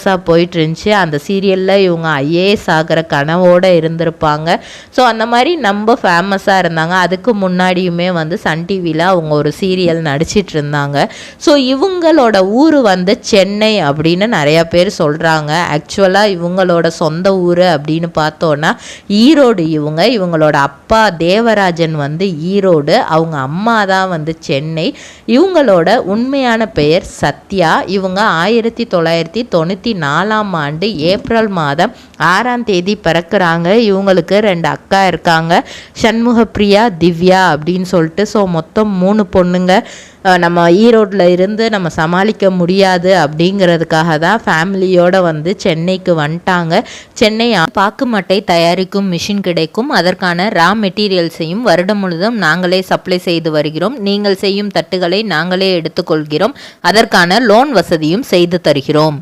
ஃபேமஸாக போயிட்டு இருந்துச்சு. அந்த சீரியலில் இவங்க ஐஏஎஸ் ஆகிற கனவோடு இருந்திருப்பாங்க. ஸோ அந்த மாதிரி நம்ம ஃபேமஸாக இருந்தாங்க. அதுக்கு முன்னாடியுமே வந்து சன் டிவியில் அவங்க ஒரு சீரியல் நடிச்சிட்டு இருந்தாங்க. ஸோ இவங்களோட ஊர் வந்து சென்னை அப்படின்னு நிறையா பேர் சொல்கிறாங்க. ஆக்சுவலாக இவங்களோட சொந்த ஊர் அப்படின்னு பார்த்தோன்னா ஈரோடு. இவங்களோட அப்பா தேவராஜன் வந்து ஈரோடு, அவங்க அம்மா தான் வந்து சென்னை. இவங்களோட உண்மையான பெயர் சத்யா. இவங்க 1994 ஆண்டு ஏப்ரல் மாதம் 6ஆம் தேதி பிறக்கிறாங்க. இவங்களுக்கு 2 அக்கா இருக்காங்க, சண்முகப்பிரியா, திவ்யா அப்படின்னு சொல்லிட்டு. ஸோ மொத்தம் 3 பொண்ணுங்க. நம்ம ஈரோட்டில் இருந்து நம்ம சமாளிக்க முடியாது அப்படிங்கிறதுக்காக தான் ஃபேமிலியோடு வந்து சென்னைக்கு வந்துட்டாங்க. சென்னை பாக்கு மட்டை தயாரிக்கும் மிஷின் கிடைக்கும். அதற்கான ரா மெட்டீரியல்ஸையும் வருடம் முழுதும் நாங்களே சப்ளை செய்து வருகிறோம். நீங்கள் செய்யும் தட்டுகளை நாங்களே எடுத்துக்கொள்கிறோம். அதற்கான லோன் வசதியும் செய்து தருகிறோம்.